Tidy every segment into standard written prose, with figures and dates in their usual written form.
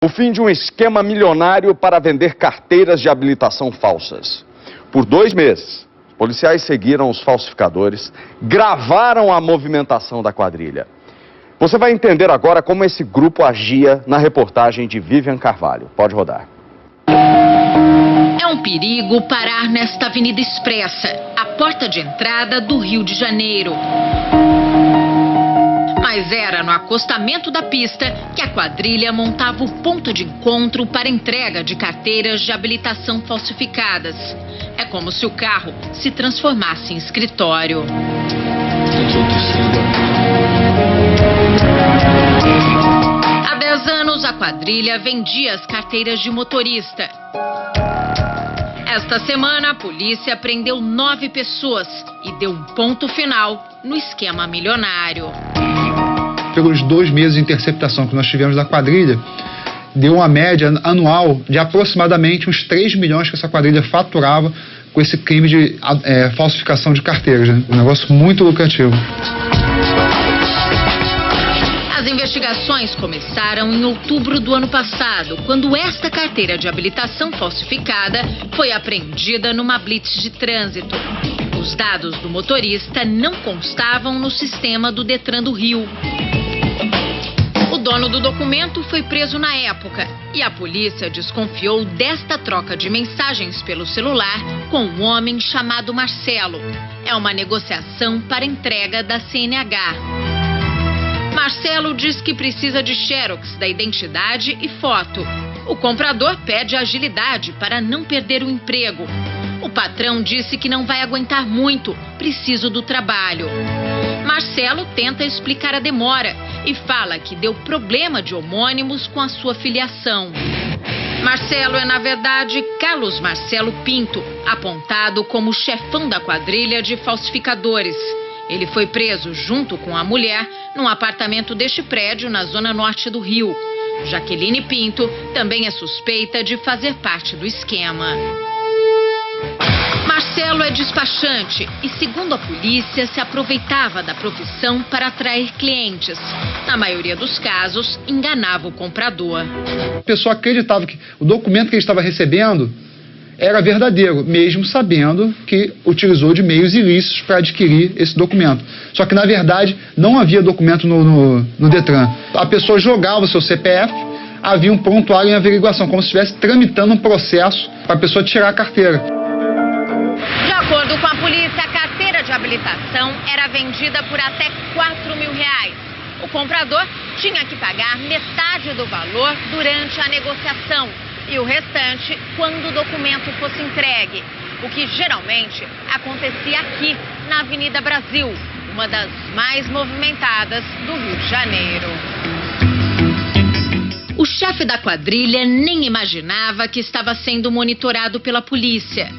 O fim de um esquema milionário para vender carteiras de habilitação falsas. Por 2 meses, policiais seguiram os falsificadores, gravaram a movimentação da quadrilha. Você vai entender agora como esse grupo agia na reportagem de Vivian Carvalho. Pode rodar. É um perigo parar nesta Avenida Expressa, a porta de entrada do Rio de Janeiro. Mas era no acostamento da pista que a quadrilha montava o ponto de encontro para entrega de carteiras de habilitação falsificadas. É como se o carro se transformasse em escritório. Há 10 anos, a quadrilha vendia as carteiras de motorista. Esta semana, a polícia prendeu 9 pessoas e deu um ponto final no esquema milionário. Pelos 2 meses de interceptação que nós tivemos da quadrilha, deu uma média anual de aproximadamente uns 3 milhões que essa quadrilha faturava com esse crime de falsificação de carteiras, né? Um negócio muito lucrativo. As investigações começaram em outubro do ano passado, quando esta carteira de habilitação falsificada foi apreendida numa blitz de trânsito. Os dados do motorista não constavam no sistema do Detran do Rio. O dono do documento foi preso na época e a polícia desconfiou desta troca de mensagens pelo celular com um homem chamado Marcelo. É uma negociação para entrega da CNH. Marcelo diz que precisa de xerox da identidade e foto. O comprador pede agilidade para não perder o emprego. O patrão disse que não vai aguentar muito, preciso do trabalho. Marcelo tenta explicar a demora e fala que deu problema de homônimos com a sua filiação. Marcelo é, na verdade, Carlos Marcelo Pinto, apontado como chefão da quadrilha de falsificadores. Ele foi preso junto com a mulher num apartamento deste prédio na zona norte do Rio. Jaqueline Pinto também é suspeita de fazer parte do esquema. Marcelo é despachante e, segundo a polícia, se aproveitava da profissão para atrair clientes. Na maioria dos casos, enganava o comprador. A pessoa acreditava que o documento que ele estava recebendo era verdadeiro, mesmo sabendo que utilizou de meios ilícitos para adquirir esse documento. Só que, na verdade, não havia documento no Detran. A pessoa jogava o seu CPF, havia um prontuário em averiguação, como se estivesse tramitando um processo para a pessoa tirar a carteira. De acordo com a polícia, a carteira de habilitação era vendida por até R$4 mil. O comprador tinha que pagar metade do valor durante a negociação e o restante quando o documento fosse entregue, o que geralmente acontecia aqui na Avenida Brasil, uma das mais movimentadas do Rio de Janeiro. O chefe da quadrilha nem imaginava que estava sendo monitorado pela polícia.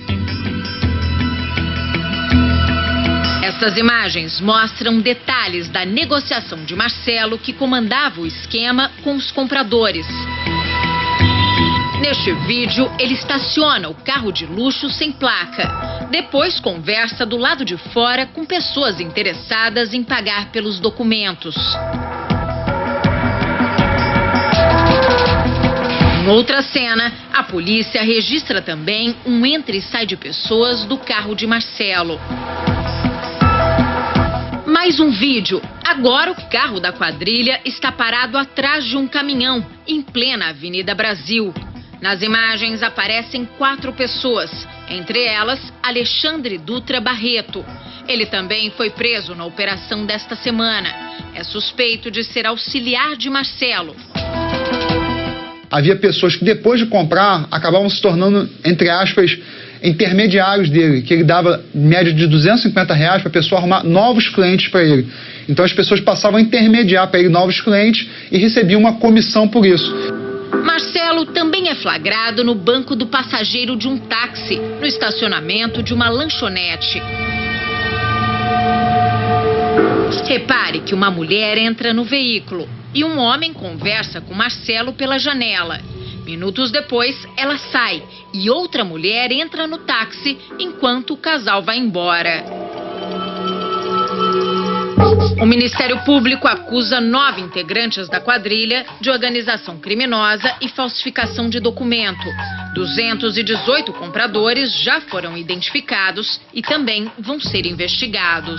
Essas imagens mostram detalhes da negociação de Marcelo, que comandava o esquema com os compradores. Neste vídeo, ele estaciona o carro de luxo sem placa. Depois conversa do lado de fora com pessoas interessadas em pagar pelos documentos. Em outra cena, a polícia registra também um entra e sai de pessoas do carro de Marcelo. Mais um vídeo. Agora o carro da quadrilha está parado atrás de um caminhão, em plena Avenida Brasil. Nas imagens aparecem 4 pessoas, entre elas Alexandre Dutra Barreto. Ele também foi preso na operação desta semana. É suspeito de ser auxiliar de Marcelo. Havia pessoas que depois de comprar acabavam se tornando, entre aspas, intermediários dele, que ele dava média de R$250 para a pessoa arrumar novos clientes para ele. Então as pessoas passavam a intermediar para ele novos clientes e recebiam uma comissão por isso. Marcelo também é flagrado no banco do passageiro de um táxi, no estacionamento de uma lanchonete. Repare que uma mulher entra no veículo e um homem conversa com Marcelo pela janela. Minutos depois, ela sai e outra mulher entra no táxi enquanto o casal vai embora. O Ministério Público acusa 9 integrantes da quadrilha de organização criminosa e falsificação de documento. 218 compradores já foram identificados e também vão ser investigados.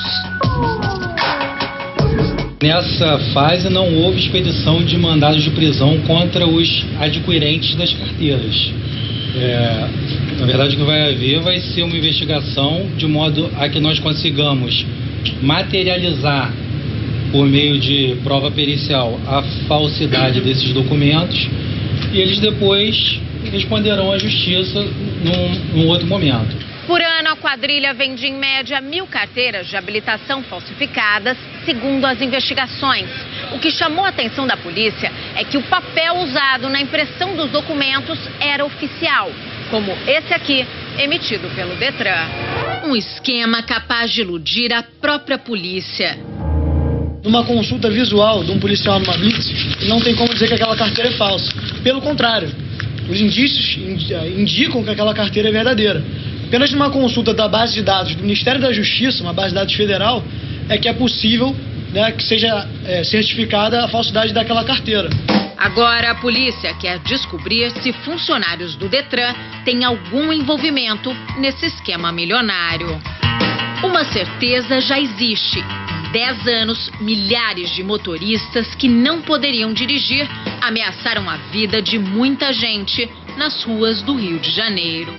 Nessa fase não houve expedição de mandados de prisão contra os adquirentes das carteiras. Na verdade, o que vai haver vai ser uma investigação de modo a que nós consigamos materializar, por meio de prova pericial, a falsidade desses documentos e eles depois responderão à justiça num outro momento. Por ano, a quadrilha vende em média 1.000 carteiras de habilitação falsificadas, segundo as investigações. O que chamou a atenção da polícia é que o papel usado na impressão dos documentos era oficial, como esse aqui, emitido pelo Detran. Um esquema capaz de iludir a própria polícia. Numa consulta visual de um policial numa blitz, não tem como dizer que aquela carteira é falsa. Pelo contrário, os indícios indicam que aquela carteira é verdadeira. Apenas numa consulta da base de dados do Ministério da Justiça, uma base de dados federal, é que é possível, né, que seja certificada a falsidade daquela carteira. Agora a polícia quer descobrir se funcionários do Detran têm algum envolvimento nesse esquema milionário. Uma certeza já existe. 10 anos, milhares de motoristas que não poderiam dirigir ameaçaram a vida de muita gente nas ruas do Rio de Janeiro.